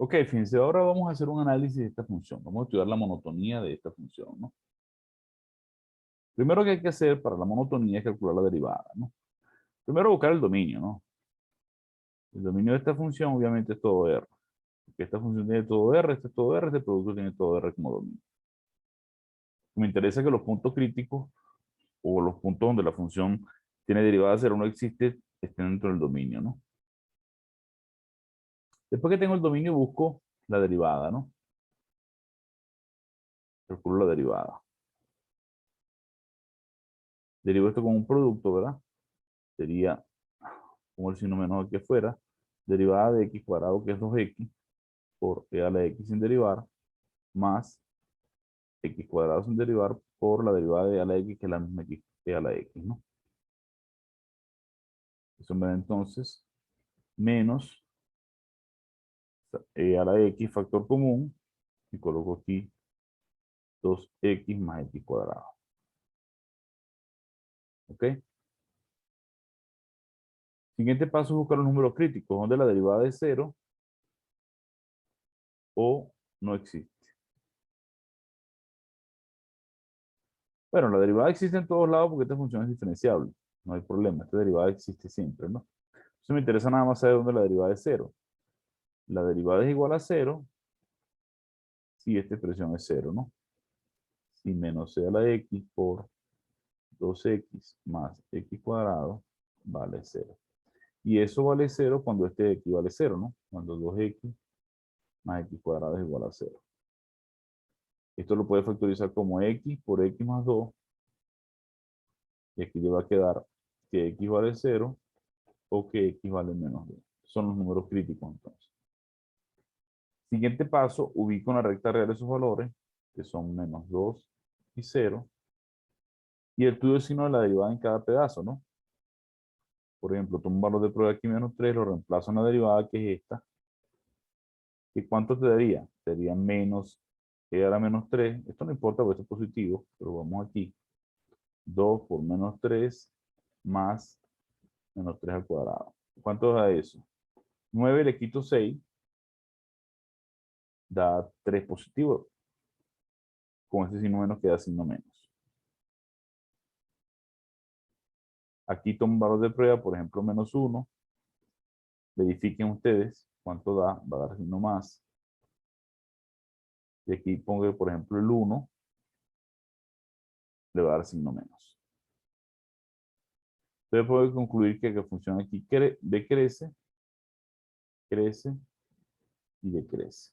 Ok, fíjense, ahora vamos a hacer un análisis de esta función. Vamos a estudiar la monotonía de esta función, ¿no? Primero que hay que hacer para la monotonía es calcular la derivada, ¿no? Primero buscar el dominio, ¿no? El dominio de esta función obviamente es todo R. Porque esta función tiene todo R, este es todo R, este producto tiene todo R como dominio. Me interesa que los puntos críticos o los puntos donde la función tiene derivada cero no existe estén dentro del dominio, ¿no? Después que tengo el dominio busco la derivada, ¿no? Calculo la derivada. Derivo esto con un producto, ¿verdad? Sería, como el signo menos aquí afuera, derivada de x cuadrado, que es 2x, por e a la x sin derivar, más x cuadrado sin derivar por la derivada de e a la x, que es la misma x, e a la x, ¿no? Eso me da entonces menos e a la x factor común, y coloco aquí 2x más x cuadrado. ¿Ok? Siguiente paso es buscar los números críticos, donde la derivada es cero o no existe. Bueno, la derivada existe en todos lados porque esta función es diferenciable. No hay problema, esta derivada existe siempre, ¿no? Entonces me interesa nada más saber dónde la derivada es cero. La derivada es igual a cero si esta expresión es cero, ¿no? Si menos c a la x por 2x más x cuadrado vale cero. Y eso vale cero cuando este x vale cero, ¿no? Cuando 2x más x cuadrado es igual a cero. Esto lo puede factorizar como x por x más 2. Y aquí le va a quedar que x vale cero o que x vale menos 2. Son los números críticos entonces. Siguiente paso, ubico en la recta real esos valores, que son menos 2 y 0. Y estudio el signo de la derivada en cada pedazo, ¿no? Por ejemplo, tomo un valor de prueba aquí menos 3, lo reemplazo en la derivada, que es esta. ¿Y cuánto te daría? Te daría menos e a la menos 3. Esto no importa porque esto es positivo, pero vamos aquí. 2 por menos 3 más menos 3 al cuadrado. ¿Cuánto da eso? 9 le quito 6, da 3 positivo. Con este signo menos queda signo menos. Aquí tomo un valor de prueba, por ejemplo, menos 1. Verifiquen ustedes cuánto da, va a dar signo más. Y aquí pongo, por ejemplo, el 1, le va a dar signo menos. Entonces puedo concluir que la función aquí decrece, crece y decrece.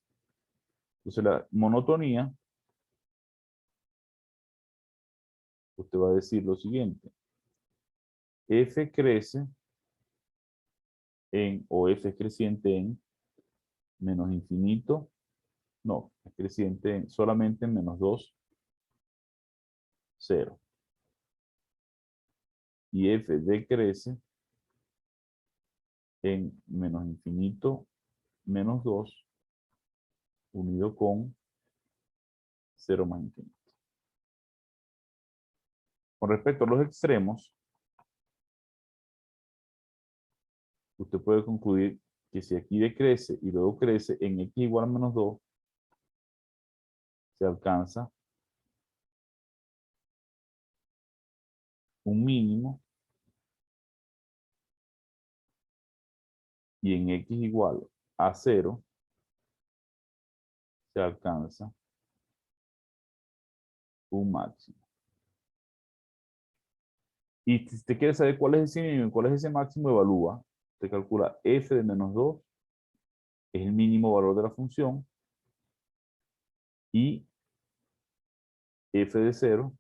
Entonces la monotonía, usted va a decir lo siguiente. F crece en, o F es creciente en menos infinito, no, es creciente en, solamente en menos 2, 0. Y F decrece en menos infinito, menos 2, unido con 0 más infinito. Con respecto a los extremos, usted puede concluir que si aquí decrece y luego crece en x igual a menos 2, se alcanza un mínimo, y en x igual a 0 se alcanza un máximo. Y si usted quiere saber cuál es ese mínimo y cuál es ese máximo, evalúa. Usted calcula f de menos 2, es el mínimo valor de la función, y f de 0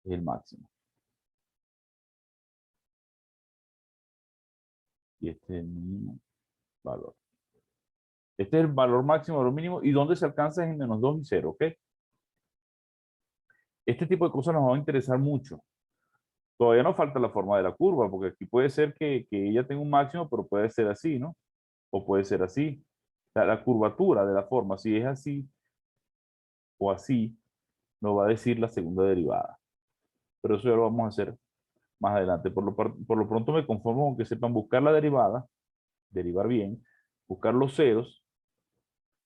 es el máximo. Y este es el mínimo valor. Este es el valor máximo, valor mínimo, y donde se alcanza es en menos 2 y 0, ¿ok? Este tipo de cosas nos va a interesar mucho. Todavía nos falta la forma de la curva, porque aquí puede ser que ella tenga un máximo, pero puede ser así, ¿no? O puede ser así. La curvatura de la forma, si es así o así, nos va a decir la segunda derivada. Pero eso ya lo vamos a hacer más adelante. Por lo pronto me conformo con que sepan buscar la derivada, derivar bien, buscar los ceros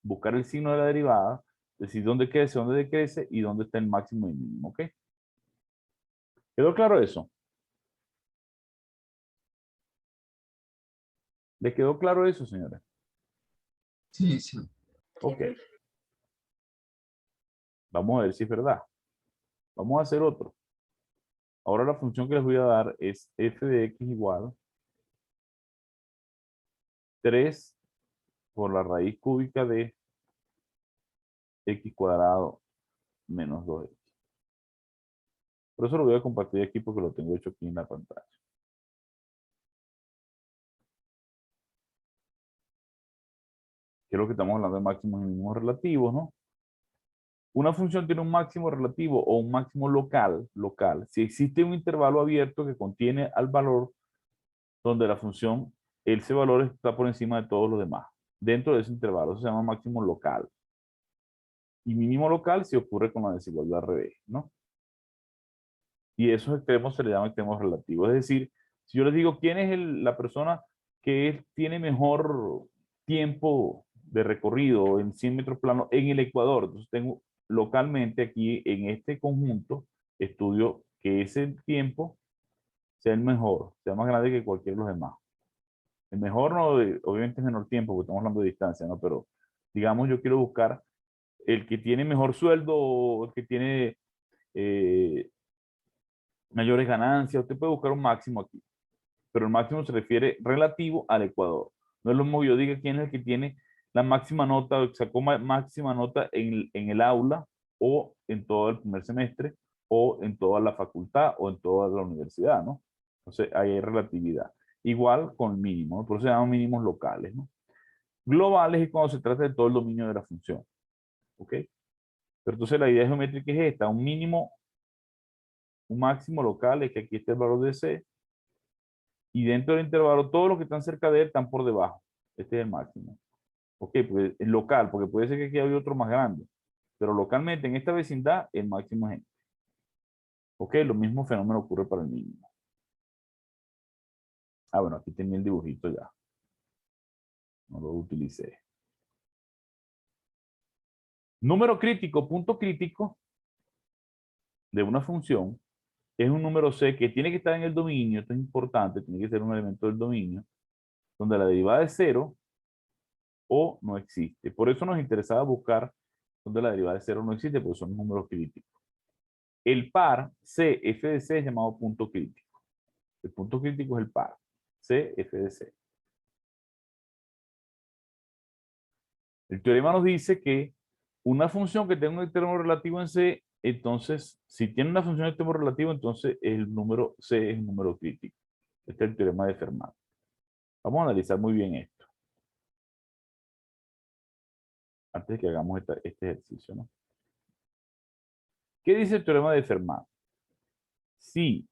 buscar el signo de la derivada, decir dónde crece, dónde decrece y dónde está el máximo y el mínimo, ¿ok? ¿Quedó claro eso? ¿Le quedó claro eso, señores? Sí, sí. Ok. Vamos a ver si es verdad. Vamos a hacer otro. Ahora la función que les voy a dar es f de x igual 3 por la raíz cúbica de x cuadrado menos 2x. Por eso lo voy a compartir aquí porque lo tengo hecho aquí en la pantalla. Que es lo que estamos hablando de máximos y mínimos relativos, ¿no? Una función tiene un máximo relativo o un máximo local, si existe un intervalo abierto que contiene al valor donde la función, ese valor está por encima de todos los demás. Dentro de ese intervalo, eso se llama máximo local. Y mínimo local si ocurre con la desigualdad al revés, ¿no? Y esos extremos se le llaman extremos relativos. Es decir, si yo les digo quién es la persona que tiene mejor tiempo de recorrido en 100 metros plano en el Ecuador, entonces tengo localmente aquí en este conjunto, estudio que ese tiempo sea el mejor, sea más grande que cualquiera de los demás. El mejor, no, obviamente es menor tiempo, porque estamos hablando de distancia, ¿no? Pero digamos, yo quiero buscar el que tiene mejor sueldo, o el que tiene eh, mayores ganancias. Usted puede buscar un máximo aquí, pero el máximo se refiere relativo al Ecuador. No es lo mismo que yo diga quién es el que tiene la máxima nota, o sacó máxima nota en el aula, o en todo el primer semestre, o en toda la facultad, o en toda la universidad, ¿no? Entonces, ahí hay relatividad. Igual con mínimo, ¿no? Por eso se llaman mínimos locales, ¿no? Globales es cuando se trata de todo el dominio de la función, ¿ok? Pero entonces la idea geométrica es esta: un mínimo, un máximo local, es que aquí está el valor de C, y dentro del intervalo todos los que están cerca de él están por debajo. Este es el máximo. Ok, pues es local, porque puede ser que aquí haya otro más grande, pero localmente en esta vecindad el máximo es este. Ok, lo mismo fenómeno ocurre para el mínimo. Ah, bueno, aquí tenía el dibujito ya. No lo utilicé. Número crítico, punto crítico de una función es un número C que tiene que estar en el dominio. Esto es importante, tiene que ser un elemento del dominio, donde la derivada es cero o no existe. Por eso nos interesaba buscar donde la derivada de cero no existe, porque son números críticos. El par C, f de C es llamado punto crítico. El punto crítico es el par C, f de C. El teorema nos dice que una función que tenga un extremo relativo en C, entonces, si tiene una función de extremo relativo, entonces el número C es un número crítico. Este es el teorema de Fermat. Vamos a analizar muy bien esto, antes de que hagamos este ejercicio, ¿no? ¿Qué dice el teorema de Fermat? Si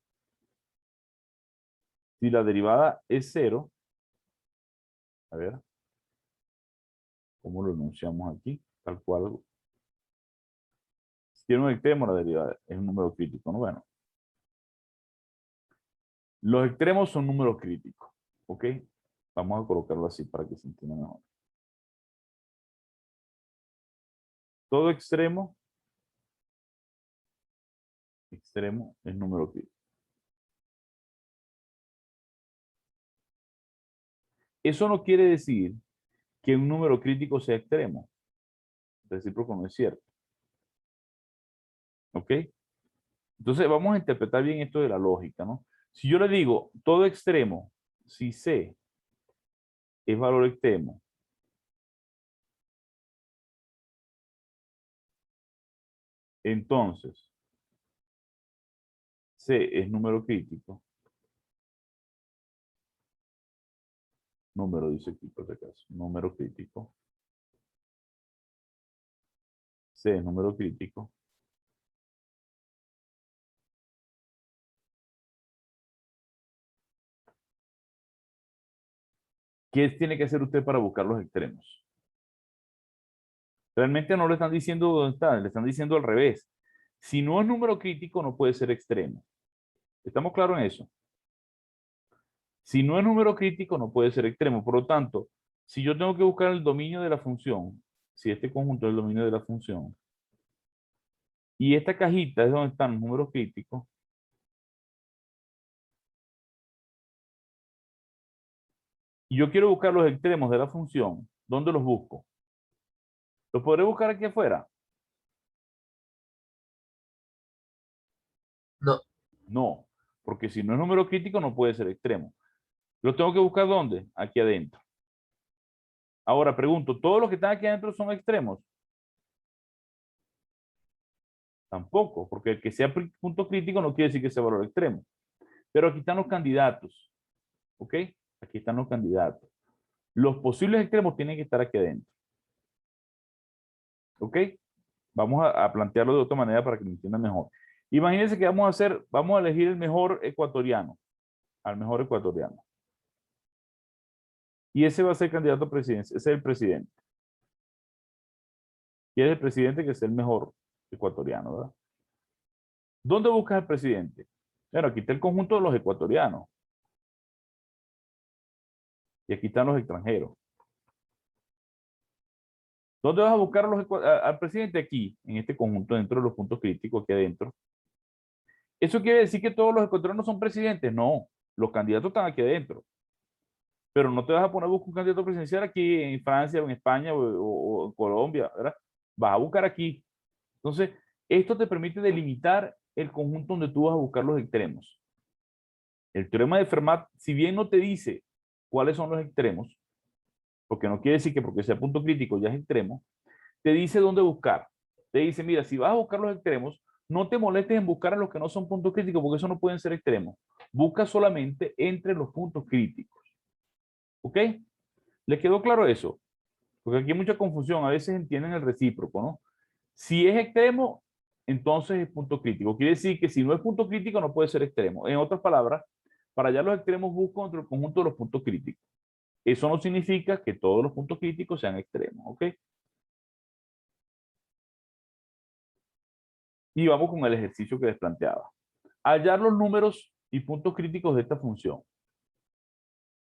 la derivada es cero, a ver, ¿cómo lo enunciamos aquí? Tal cual. Si tiene un extremo, la derivada es un número crítico, ¿no? Bueno, los extremos son números críticos, ¿ok? Vamos a colocarlo así para que se entienda mejor. Todo extremo es número crítico. Eso no quiere decir que un número crítico sea extremo. Recíproco no es cierto. ¿Ok? Entonces vamos a interpretar bien esto de la lógica, ¿no? Si yo le digo todo extremo, si C es valor extremo, entonces C es número crítico. Número dice aquí por si acaso. Número crítico. C es número crítico. ¿Qué tiene que hacer usted para buscar los extremos? Realmente no le están diciendo dónde está, le están diciendo al revés. Si no es número crítico, no puede ser extremo. ¿Estamos claros en eso? Si no es número crítico, no puede ser extremo. Por lo tanto, si yo tengo que buscar el dominio de la función si este conjunto es el dominio de la función, y esta cajita es donde están los números críticos, y yo quiero buscar los extremos de la función, ¿dónde los busco? ¿Los podré buscar aquí afuera? No, No, porque si no es número crítico no puede ser extremo. ¿Los tengo que buscar dónde? Aquí adentro. Ahora pregunto, ¿todos los que están aquí adentro son extremos? Tampoco, porque el que sea punto crítico no quiere decir que sea valor extremo. Pero aquí están los candidatos, ¿ok? Aquí están los candidatos. Los posibles extremos tienen que estar aquí adentro, ¿ok? Vamos a plantearlo de otra manera para que lo entiendan mejor. Imagínense que vamos a elegir el mejor ecuatoriano, al mejor ecuatoriano. Y ese va a ser candidato a presidencia, ese es el presidente. Y es el presidente que es el mejor ecuatoriano, ¿verdad? ¿Dónde buscas al presidente? Bueno, aquí está el conjunto de los ecuatorianos. Y aquí están los extranjeros. ¿Dónde vas a buscar al presidente? Aquí, en este conjunto, dentro de los puntos críticos, aquí adentro. ¿Eso quiere decir que todos los ecuatorianos son presidentes? No, los candidatos están aquí adentro. Pero no te vas a poner a buscar un candidato presidencial aquí en Francia o en España o en Colombia, ¿verdad? Vas a buscar aquí. Entonces, esto te permite delimitar el conjunto donde tú vas a buscar los extremos. El teorema de Fermat, si bien no te dice cuáles son los extremos, porque no quiere decir que porque sea punto crítico ya es extremo, te dice dónde buscar. Te dice, mira, si vas a buscar los extremos, no te molestes en buscar a los que no son puntos críticos, porque eso no pueden ser extremos. Busca solamente entre los puntos críticos. ¿Ok? ¿Les quedó claro eso? Porque aquí hay mucha confusión. A veces entienden el recíproco, ¿no? Si es extremo, entonces es punto crítico. Quiere decir que si no es punto crítico, no puede ser extremo. En otras palabras, para hallar los extremos busco entre el conjunto de los puntos críticos. Eso no significa que todos los puntos críticos sean extremos, ¿ok? Y vamos con el ejercicio que les planteaba. Hallar los números y puntos críticos de esta función.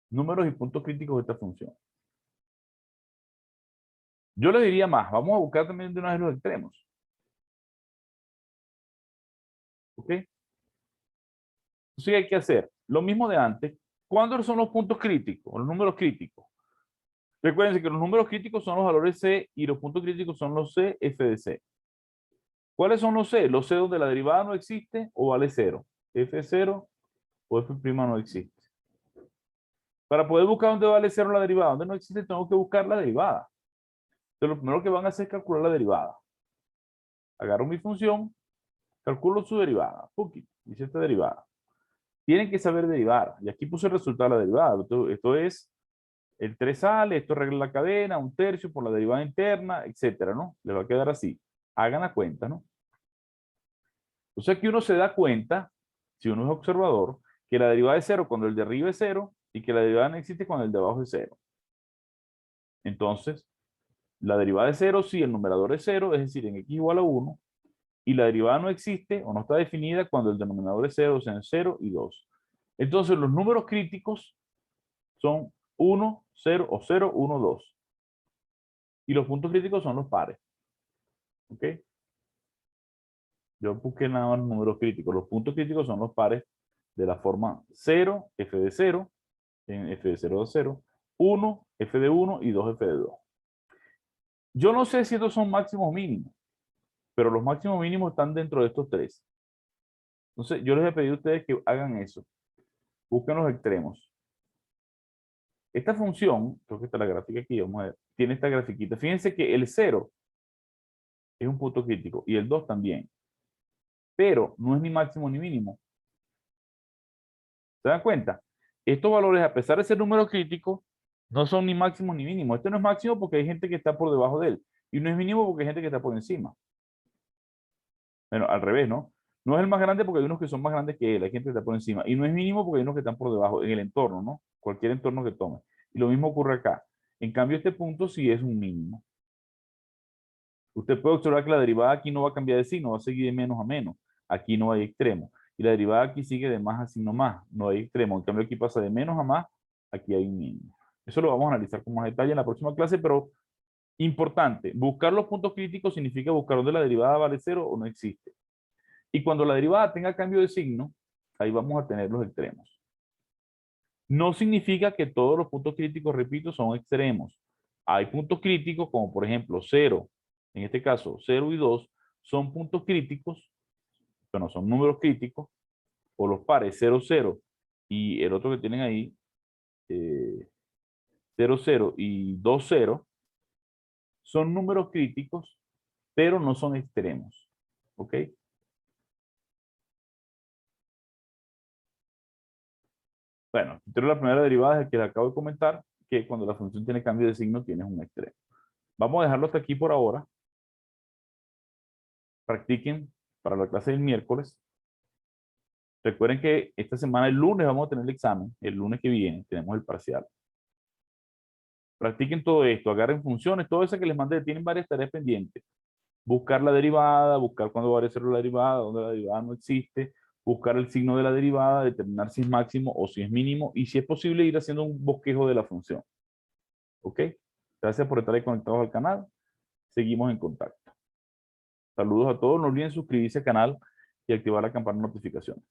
Números y puntos críticos de esta función. Yo le diría más. Vamos a buscar también de una vez los extremos. ¿Ok? Entonces, ¿qué hay que hacer? Lo mismo de antes. ¿Cuándo son los puntos críticos? Los números críticos. Recuerden que los números críticos son los valores C y los puntos críticos son los C, F de C. ¿Cuáles son los C? Los C donde la derivada no existe o vale 0. F 0 o F' no existe. Para poder buscar dónde vale 0 la derivada, donde no existe, tengo que buscar la derivada. Entonces, lo primero que van a hacer es calcular la derivada. Agarro mi función, calculo su derivada. Dice esta derivada. Tienen que saber derivar. Y aquí puse el resultado de la derivada. Esto es, el 3 sale, esto arregla la cadena, 1/3 por la derivada interna, etcétera, ¿no? Le va a quedar así. Hagan la cuenta, ¿no? Entonces aquí uno se da cuenta, si uno es observador, que la derivada es 0 cuando el de arriba es 0 y que la derivada no existe cuando el de abajo es 0. Entonces, la derivada es 0 si el numerador es 0, es decir, en x igual a 1, y la derivada no existe o no está definida cuando el denominador es 0, o sea, en 0 y 2. Entonces, los números críticos son 1, 0 o 0, 1, 2. Y los puntos críticos son los pares. ¿Ok? Yo busqué nada más los números críticos. Los puntos críticos son los pares de la forma 0, f de 0, en f de 0 de 0, 1, f de 1 y 2 f de 2. Yo no sé si estos son máximos mínimos, pero los máximos mínimos están dentro de estos tres. Entonces, yo les he pedido a ustedes que hagan eso. Busquen los extremos. Esta función, creo que está la gráfica aquí, vamos a ver, tiene esta grafiquita. Fíjense que el 0 es un punto crítico y el 2 también. Pero no es ni máximo ni mínimo. ¿Se dan cuenta? Estos valores, a pesar de ser números críticos, no son ni máximos ni mínimos. Este no es máximo porque hay gente que está por debajo de él. Y no es mínimo porque hay gente que está por encima. Bueno, al revés, ¿no? No es el más grande porque hay unos que son más grandes que él, hay gente que está por encima. Y no es mínimo porque hay unos que están por debajo, en el entorno, ¿no? Cualquier entorno que tome. Y lo mismo ocurre acá. En cambio, este punto sí es un mínimo. Usted puede observar que la derivada aquí no va a cambiar de signo, va a seguir de menos a menos. Aquí no hay extremo. Y la derivada aquí sigue de más a signo más, no hay extremo. En cambio, aquí pasa de menos a más, aquí hay un mínimo. Eso lo vamos a analizar con más detalle en la próxima clase, pero Importante, buscar los puntos críticos significa buscar dónde la derivada vale cero o no existe. Y cuando la derivada tenga cambio de signo, ahí vamos a tener los extremos. No significa que todos los puntos críticos, repito, son extremos. Hay puntos críticos como por ejemplo 0, en este caso 0 y 2, son puntos críticos, bueno, son números críticos, o los pares 0, 0 y el otro que tienen ahí, 0, 0 y 2, 0, son números críticos, pero no son extremos. ¿Ok? Bueno, la primera derivada es el que les acabo de comentar, que cuando la función tiene cambio de signo tienes un extremo. Vamos a dejarlo hasta aquí por ahora. Practiquen para la clase del miércoles. Recuerden que esta semana, el lunes, vamos a tener el examen. El lunes que viene tenemos el parcial. Practiquen todo esto, agarren funciones, todo eso que les mandé. Tienen varias tareas pendientes. Buscar la derivada, buscar cuándo va a ser la derivada, dónde la derivada no existe, buscar el signo de la derivada, determinar si es máximo o si es mínimo, y si es posible ir haciendo un bosquejo de la función. ¿Ok? Gracias por estar ahí conectados al canal. Seguimos en contacto. Saludos a todos. No olviden suscribirse al canal y activar la campana de notificaciones.